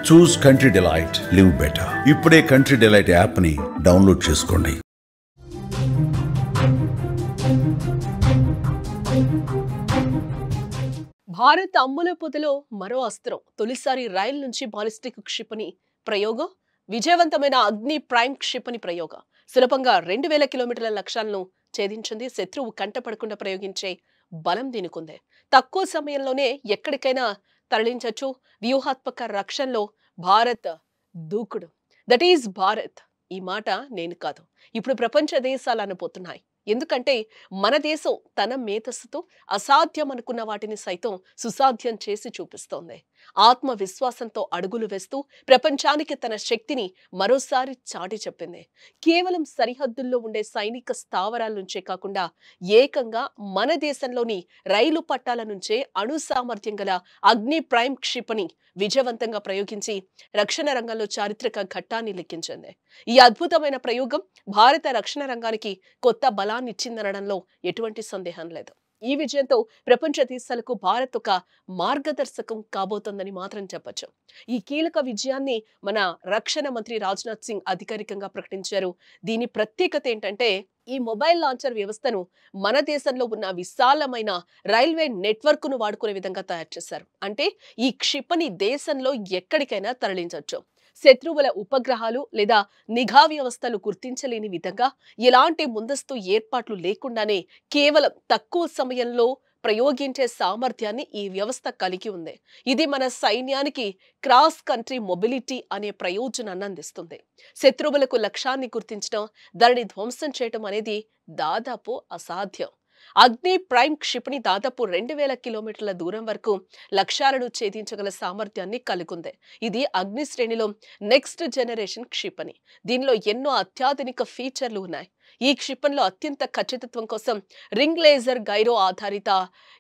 చూస్ country delight, live better. ఇప్పుడే country delight app ని download చేసుకోండి. భారత్ అమ్ముల పొదలో మరో అస్త్రం. తొలిసారి రైల్ నుంచి బాలిస్టిక్ క్షిపణి ప్రయోగం. విజయవంతమైన అగ్ని ప్రైమ్ క్షిపణి ప్రయోగం సులభంగా 2000 కిలోమీటర్ల లక్ష్యాలను ఛేదించింది. శత్రువు కంటపడకుండా ప్రయోగించే బలం దీనికుంది. తక్కువ సమయంలోనే ఎక్కడికైనా తరలించవచ్చు. వ్యూహాత్మక రక్షణలో భారత్ దూకుడు. That is Bharat. ఈ మాట నేను కాదు, ఇప్పుడు ప్రపంచ దేశాలు అనబోతున్నాయి. ఎందుకంటే మన దేశం తన మేధస్సుతో అసాధ్యం అనుకున్న వాటిని సైతం సుసాధ్యం చేసి చూపిస్తోంది. ఆత్మవిశ్వాసంతో అడుగులు వేస్తూ ప్రపంచానికి తన శక్తిని మరోసారి చాటి చెప్పింది. కేవలం సరిహద్దుల్లో ఉండే సైనిక స్థావరాల నుంచే కాకుండా ఏకంగా మన దేశంలోని రైలు పట్టాల నుంచే అణు సామర్థ్యం గల అగ్ని ప్రైమ్ క్షిపణి విజయవంతంగా ప్రయోగించి రక్షణ రంగంలో చారిత్రక ఘట్టాన్ని లెక్కించింది. ఈ అద్భుతమైన ప్రయోగం భారత రక్షణ రంగానికి కొత్త బలాన్ని ఇచ్చిందనడంలో ఎటువంటి సందేహం లేదు. ఈ విజయంతో ప్రపంచ దేశాలకు భారత్ ఒక మార్గదర్శకం కాబోతోందని మాత్రం చెప్పొచ్చు. ఈ కీలక విజయాన్ని మన రక్షణ మంత్రి రాజ్నాథ్ సింగ్ అధికారికంగా ప్రకటించారు. దీని ప్రత్యేకత ఏంటంటే ఈ మొబైల్ లాంచర్ వ్యవస్థను మన దేశంలో ఉన్న విశాలమైన రైల్వే నెట్వర్క్ ను వాడుకునే విధంగా తయారు చేశారు. అంటే ఈ క్షిపణి దేశంలో ఎక్కడికైనా తరలించవచ్చు. శత్రువుల ఉపగ్రహాలు లేదా నిఘా వ్యవస్థలు గుర్తించలేని విధంగా ఎలాంటి ముందస్తు ఏర్పాట్లు లేకుండానే కేవలం తక్కువ సమయంలో ప్రయోగించే సామర్థ్యాన్ని ఈ వ్యవస్థ కలిగి ఉంది. ఇది మన సైన్యానికి క్రాస్ కంట్రీ మొబిలిటీ అనే ప్రయోజనాన్ని అందిస్తుంది. శత్రువులకు లక్ష్యాన్ని గుర్తించడం, దానిని ధ్వంసం చేయడం అనేది దాదాపు అసాధ్యం. అగ్ని ప్రైమ్ క్షిపణి దాదాపు 2000 కిలోమీటర్ల దూరం వరకు లక్ష్యాలను ఛేదించగల సామర్థ్యాన్ని కలిగుంది. ఇది అగ్ని శ్రేణిలో నెక్స్ట్ జనరేషన్ క్షిపణి. దీనిలో ఎన్నో అత్యాధునిక ఫీచర్లు ఉన్నాయి. ఈ క్షిపణిలో అత్యంత ఖచ్చితత్వం కోసం రింగ్ లేజర్ గైరో ఆధారిత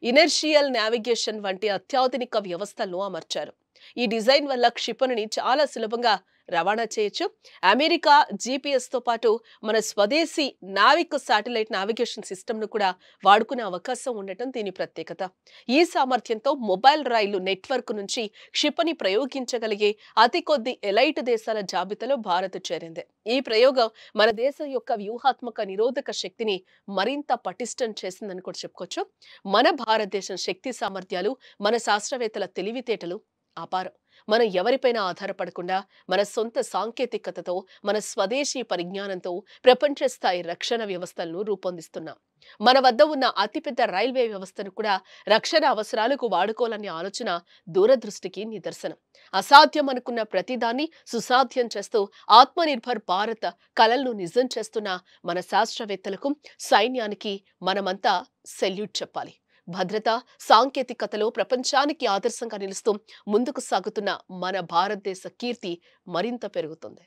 ఇనర్షియల్ నావిగేషన్ వంటి అత్యాధునిక వ్యవస్థలను అమర్చారు. ఈ డిజైన్ వల్ల క్షిపణిని చాలా సులభంగా రవాణా చేయొచ్చు. అమెరికా GPS తో పాటు మన స్వదేశీ నావిక్ శాటిలైట్ నావిగేషన్ సిస్టమ్ ను కూడా వాడుకునే అవకాశం ఉండటం దీని ప్రత్యేకత. ఈ సామర్థ్యంతో మొబైల్ రైలు నెట్వర్క్ నుంచి క్షిపణి ప్రయోగించగలిగే అతి కొద్ది ఎలైట్ దేశాల జాబితాలో భారత్ చేరింది. ఈ ప్రయోగం మన దేశం యొక్క వ్యూహాత్మక నిరోధక శక్తిని మరింత పటిష్టం చేసిందని కూడా చెప్పుకోవచ్చు. మన భారతదేశం శక్తి సామర్థ్యాలు, మన శాస్త్రవేత్తల తెలివితేటలు అపారం. మనం ఎవరిపైనా ఆధారపడకుండా మన సొంత సాంకేతికతతో, మన స్వదేశీ పరిజ్ఞానంతో ప్రపంచ స్థాయి రక్షణ వ్యవస్థలను రూపొందిస్తున్నాం. మన వద్ద ఉన్న అతిపెద్ద రైల్వే వ్యవస్థను కూడా రక్షణ అవసరాలకు వాడుకోవాలనే ఆలోచన దూరదృష్టికి నిదర్శనం. అసాధ్యం అనుకున్న ప్రతిదాన్ని సుసాధ్యం చేస్తూ ఆత్మనిర్భర్ భారత్ కలలను నిజం చేస్తున్న మన శాస్త్రవేత్తలకు, సైన్యానికి మనమంతా సెల్యూట్ చెప్పాలి. భద్రత, సాంకేతికతలో ప్రపంచానికి ఆదర్శంగా నిలుస్తూ ముందుకు సాగుతున్న మన భారతదేశ కీర్తి మరింత పెరుగుతుంది.